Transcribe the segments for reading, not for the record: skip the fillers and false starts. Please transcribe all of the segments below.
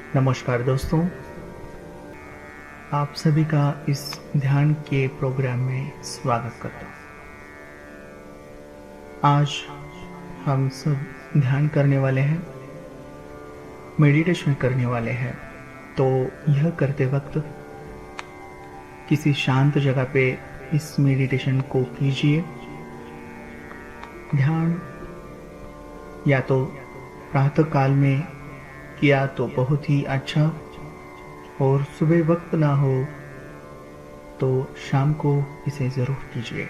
नमस्कार दोस्तों, आप सभी का इस ध्यान के प्रोग्राम में स्वागत करता हूँ। आज हम सब ध्यान करने वाले हैं, मेडिटेशन करने वाले हैं। तो यह करते वक्त किसी शांत जगह पे इस मेडिटेशन को कीजिए। ध्यान या तो प्रातः काल में किया तो बहुत ही अच्छा, और सुबह वक्त ना हो तो शाम को इसे ज़रूर कीजिए।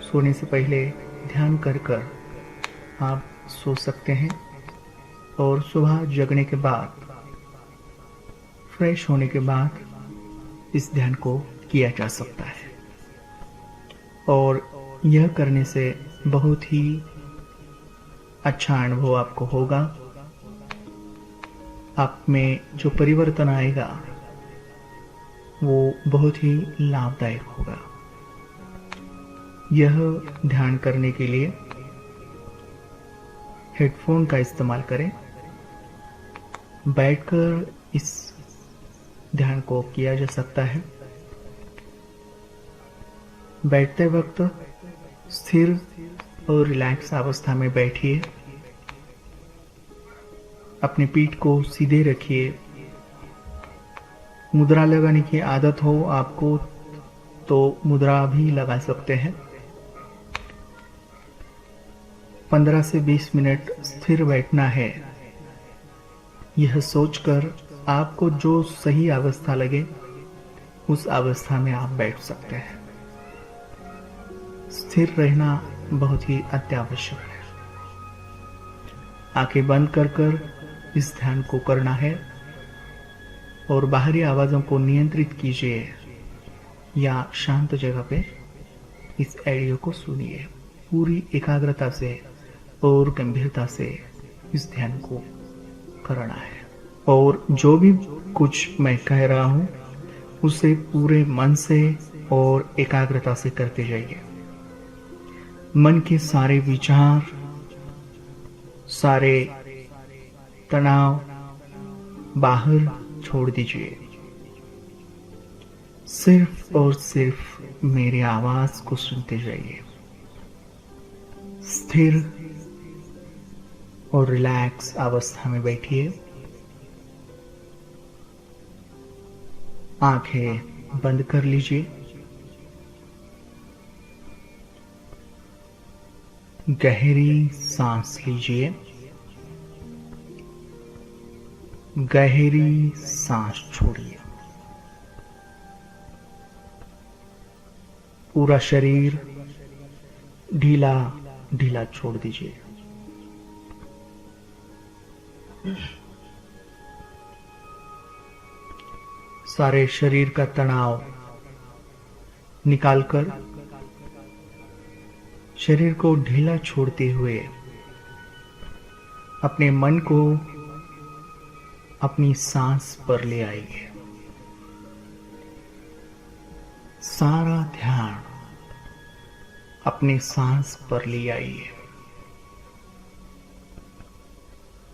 सोने से पहले ध्यान कर कर आप सो सकते हैं, और सुबह जगने के बाद, फ्रेश होने के बाद इस ध्यान को किया जा सकता है। और यह करने से बहुत ही अच्छा अनुभव आपको होगा। आप में जो परिवर्तन आएगा वो बहुत ही लाभदायक होगा। यह ध्यान करने के लिए हेडफोन का इस्तेमाल करें। बैठकर इस ध्यान को किया जा सकता है। बैठते वक्त स्थिर और रिलैक्स अवस्था में बैठिए। अपनी पीठ को सीधे रखिए। मुद्रा लगाने की आदत हो आपको तो मुद्रा भी लगा सकते हैं। 15 से 20 मिनट स्थिर बैठना है। यह सोचकर आपको जो सही अवस्था लगे उस अवस्था में आप बैठ सकते हैं। स्थिर रहना बहुत ही अत्यावश्यक है। आंखें बंद कर कर इस ध्यान को करना है, और बाहरी आवाज़ों को नियंत्रित कीजिए या शांत जगह पे इस ऑडियो को सुनिए। पूरी एकाग्रता से और गंभीरता से इस ध्यान को करना है, और जो भी कुछ मैं कह रहा हूँ उसे पूरे मन से और एकाग्रता से करते जाइए। मन के सारे विचार, सारे तनाव बाहर छोड़ दीजिए। सिर्फ और सिर्फ मेरी आवाज को सुनते जाइए। स्थिर और रिलैक्स अवस्था में बैठिए। आंखें बंद कर लीजिए। गहरी सांस लीजिए। गहरी सांस छोड़िए। पूरा शरीर ढीला ढीला छोड़ दीजिए। सारे शरीर का तनाव निकालकर शरीर को ढीला छोड़ते हुए अपने मन को अपनी सांस पर ले आइए। सारा ध्यान अपनी सांस पर ले आइए।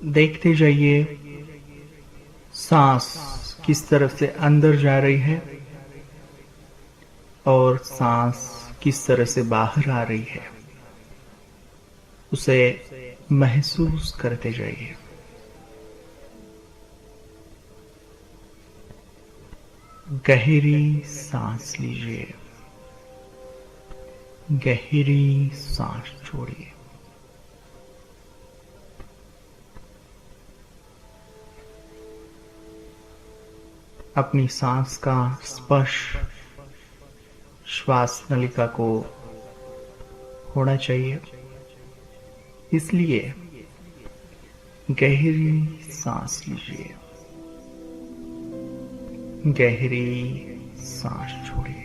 देखते जाइए सांस किस तरफ से अंदर जा रही है और सांस किस तरह से बाहर आ रही है। उसे महसूस करते जाइए। गहरी सांस लीजिए। गहरी सांस छोड़िए। अपनी सांस का स्पर्श श्वास नलिका को होना चाहिए, इसलिए गहरी सांस लीजिए। गहरी सांस छोड़िए।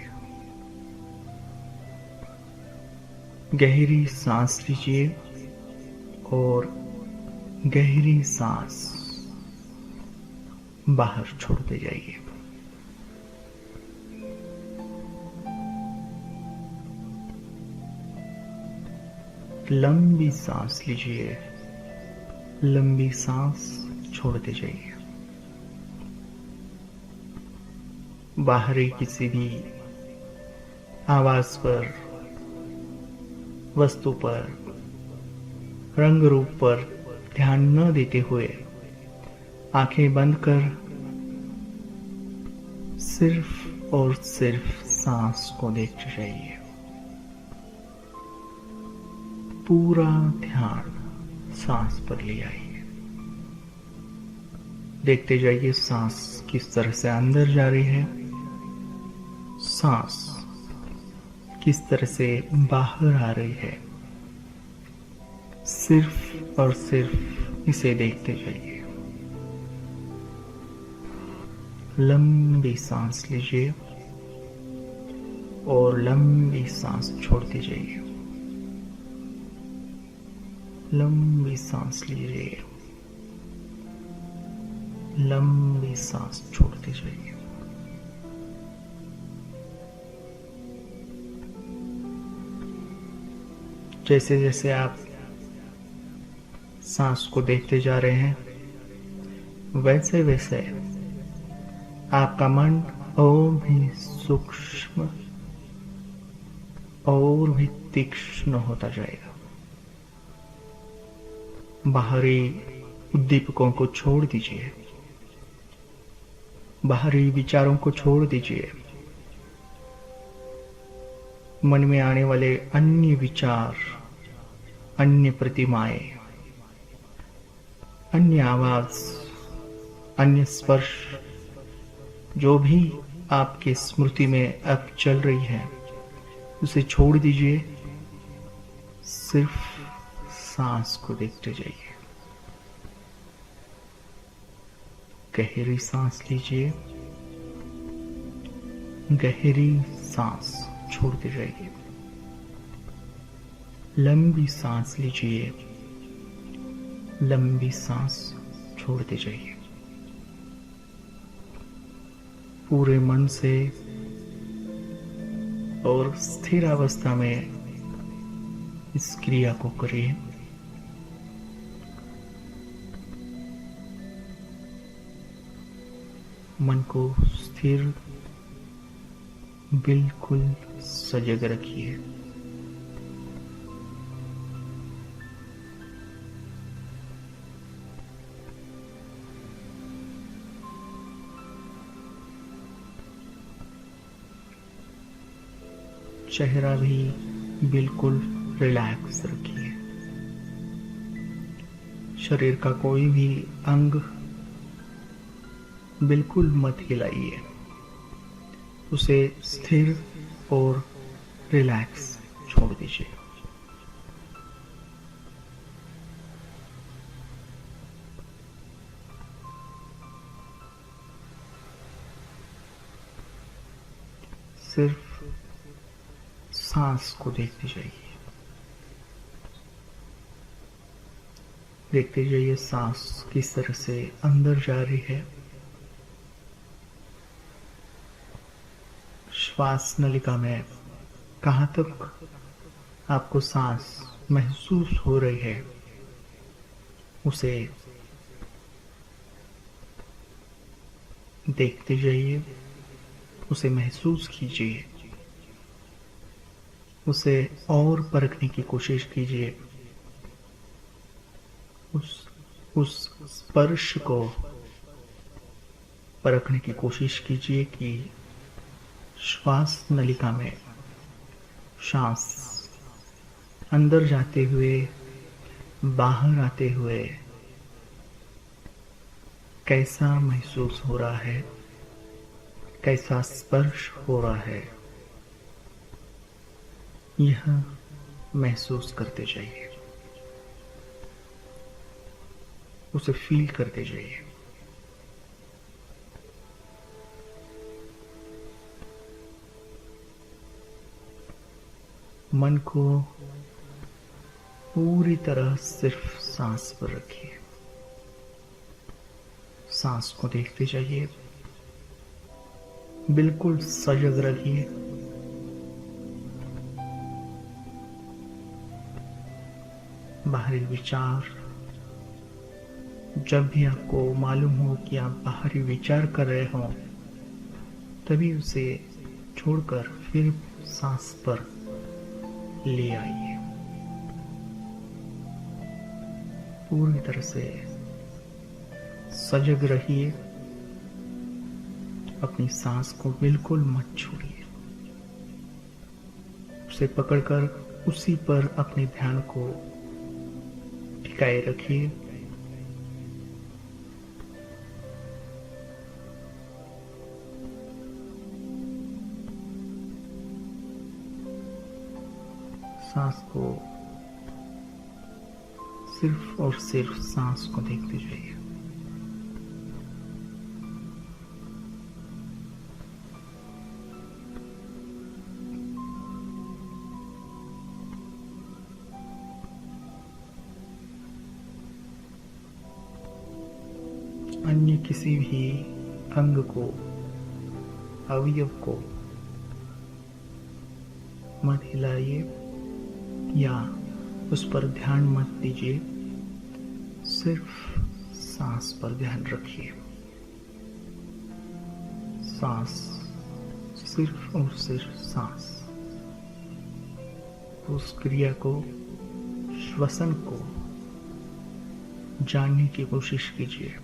गहरी सांस लीजिए और गहरी सांस बाहर छोड़ते जाइए। लंबी सांस लीजिए। लंबी सांस छोड़ते जाइए। बाहरी किसी भी आवाज पर, वस्तु पर, रंग रूप पर ध्यान न देते हुए आंखें बंद कर सिर्फ और सिर्फ सांस को देखते जाइए। पूरा ध्यान सांस पर ले आइए। देखते जाइए सांस किस तरह से अंदर जा रही है, सांस किस तरह से बाहर आ रही है। सिर्फ और सिर्फ इसे देखते जाइए। लंबी सांस लीजिए और लंबी सांस छोड़ते जाइए। लंबी सांस लीजिए, लंबी सांस छोड़ते जाइए। जैसे जैसे आप सांस को देखते जा रहे हैं, वैसे वैसे आपका मन और भी सूक्ष्म और भी तीक्ष्ण होता जाएगा। बाहरी उद्दीपकों को छोड़ दीजिए, बाहरी विचारों को छोड़ दीजिए। मन में आने वाले अन्य विचार, अन्य प्रतिमाएं, अन्य आवाज, अन्य स्पर्श, जो भी आपके स्मृति में अब चल रही है, उसे छोड़ दीजिए। सिर्फ सांस को देखते जाइए। गहरी सांस लीजिए, गहरी सांस छोड़ते जाइए। लंबी सांस लीजिए, लंबी सांस छोड़ते जाइए। पूरे मन से और स्थिर अवस्था में इस क्रिया को करिए। मन को स्थिर, बिल्कुल सजग रखिए। चेहरा भी बिल्कुल रिलैक्स रखिए। शरीर का कोई भी अंग बिल्कुल मत हिलाइए। उसे स्थिर और रिलैक्स छोड़ दीजिए। सिर्फ सांस को देखते जाइए। देखते जाइए सांस किस तरह से अंदर जा रही है। श्वास नलिका में कहाँ तक आपको सांस महसूस हो रही है, उसे देखते जाइए, उसे महसूस कीजिए, उसे और परखने की कोशिश कीजिए। उस स्पर्श को परखने की कोशिश कीजिए कि श्वास नलिका में सांस अंदर जाते हुए, बाहर आते हुए कैसा महसूस हो रहा है, कैसा स्पर्श हो रहा है, यह महसूस करते जाइए। उसे फील करते जाइए। मन को पूरी तरह सिर्फ सांस पर रखिए। सांस को देखते जाइए, बिल्कुल सजग रहिए। बाहरी विचार, जब भी आपको मालूम हो कि आप बाहरी विचार कर रहे हो, तभी उसे छोड़कर फिर सांस पर ले आइए। पूरी तरह से सजग रहिए, अपनी सांस को बिल्कुल मत छोड़िए। उसे पकड़कर उसी पर अपने ध्यान को टिकाए रखिए। सांस को सिर्फ और सिर्फ सांस को देखते जाइए। अन्य किसी भी अंग को, अवयव को मत हिलाइए या उस पर ध्यान मत दीजिए। सिर्फ सांस पर ध्यान रखिए। सांस, सिर्फ और सिर्फ सांस। उस क्रिया को, श्वसन को जानने की कोशिश कीजिए।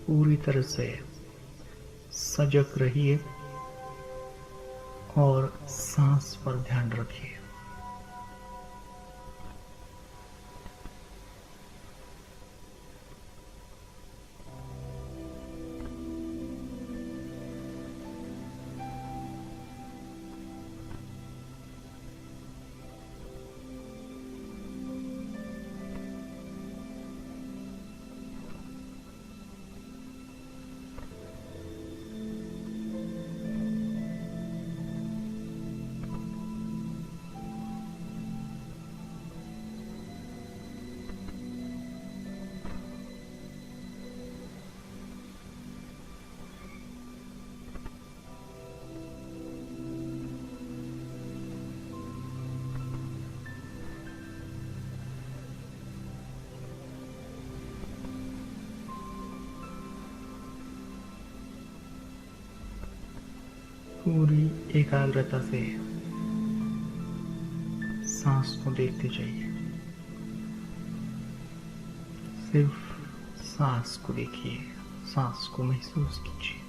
पूरी तरह से सजग रहिए और सांस पर ध्यान रखिए। पूरी एकाग्रता से सांस को देखते जाइए। सिर्फ सांस को देखिए, सांस को महसूस कीजिए।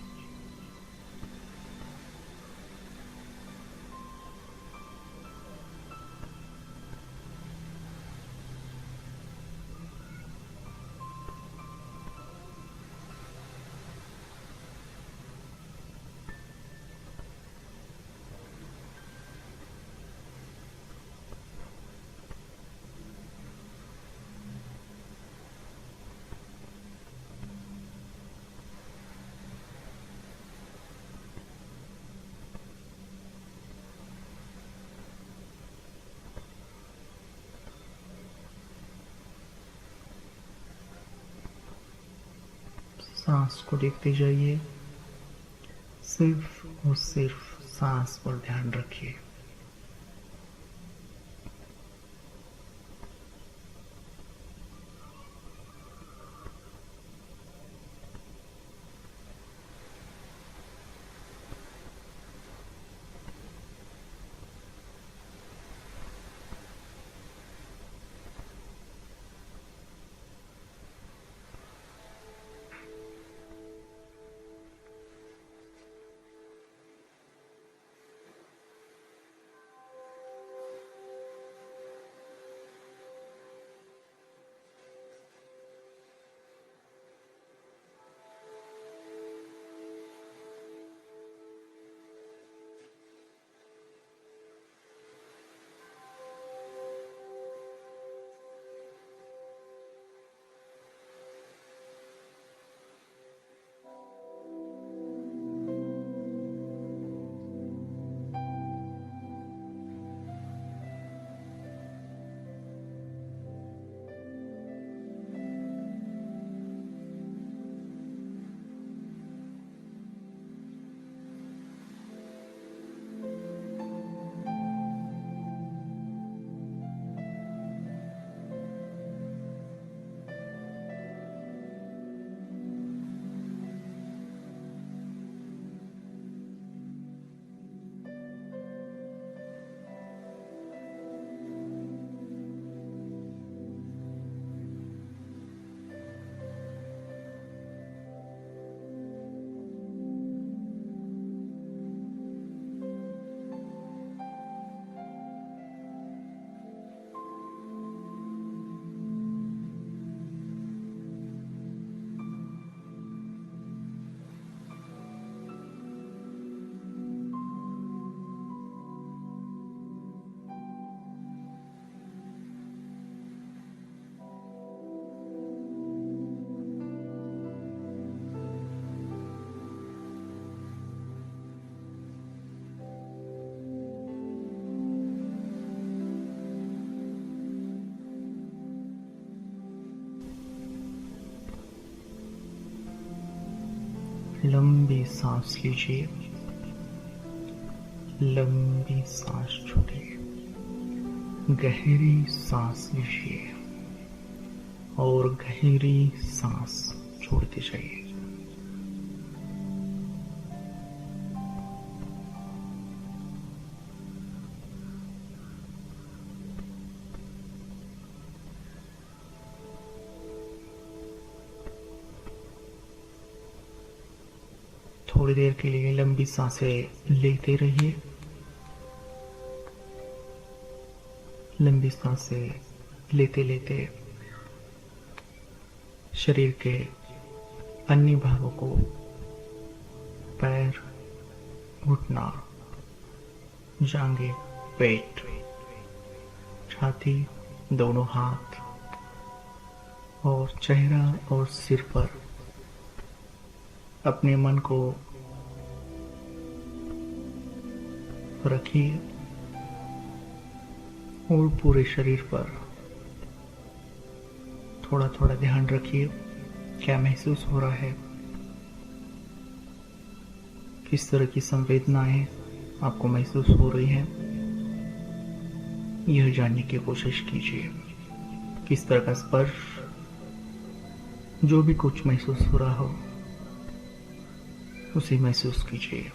सांस को देखते जाइए। सिर्फ और सिर्फ सांस पर ध्यान रखिए। लंबी सांस लीजिए, लंबी सांस छोड़िए, गहरी सांस लीजिए और गहरी सांस छोड़ते जाइए। थोड़ी देर के लिए लंबी सांसें लेते रहिए, लंबी सांसें लेते लेते शरीर के अन्य भागों को, पैर, घुटना, जांघें, पेट, छाती, दोनों हाथ और चेहरा और सिर पर अपने मन को रखिए और पूरे शरीर पर थोड़ा थोड़ा ध्यान रखिए। क्या महसूस हो रहा है, किस तरह की संवेदनाएं आपको महसूस हो रही है, यह जानने की कोशिश कीजिए। किस तरह का स्पर्श, जो भी कुछ महसूस हो रहा हो उसे महसूस कीजिए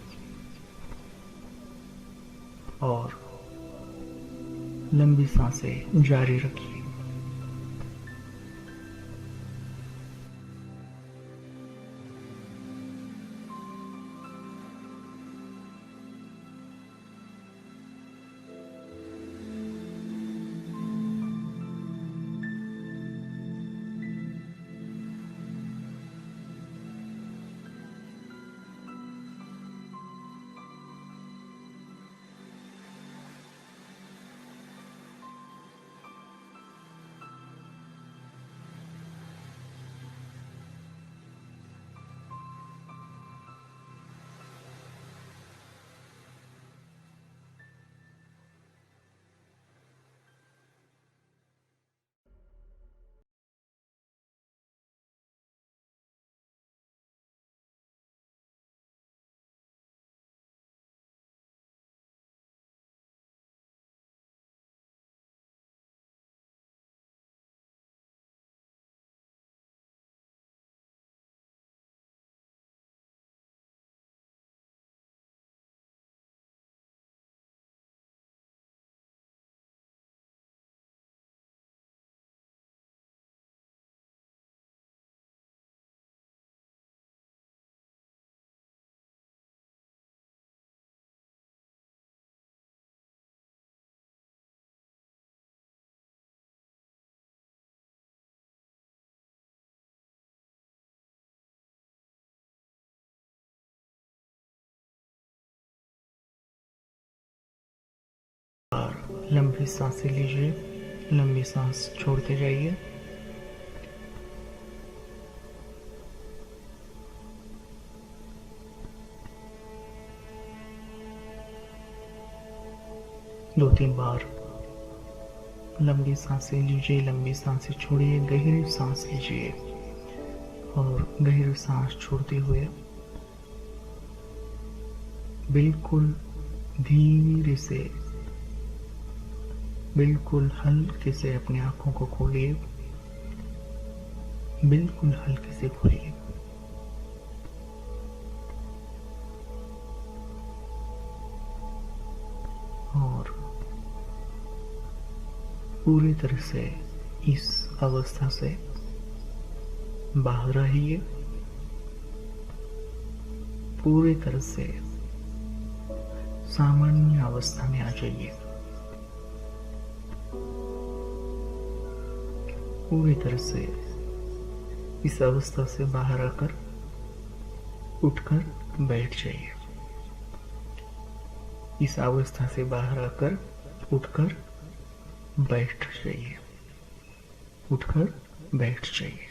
और लंबी सांसें जारी रखिए। लंबी सांसें लीजिए, लंबी सांस छोड़ते जाइए। दो तीन बार लंबी सांसें लीजिए, लंबी सांसें छोड़िए, गहरी सांस लीजिए और गहरी सांस छोड़ते हुए बिल्कुल धीरे से, बिल्कुल हल्के से अपनी आंखों को खोलिए, बिल्कुल हल्के से खोलिए। और पूरी तरह से इस अवस्था से बाहर रहिए, पूरी तरह से सामान्य अवस्था में आ जाइए। पूरी तरह से इस अवस्था से बाहर आकर उठकर बैठ जाइए। इस अवस्था से बाहर आकर उठकर बैठ जाइए, उठकर बैठ जाइए।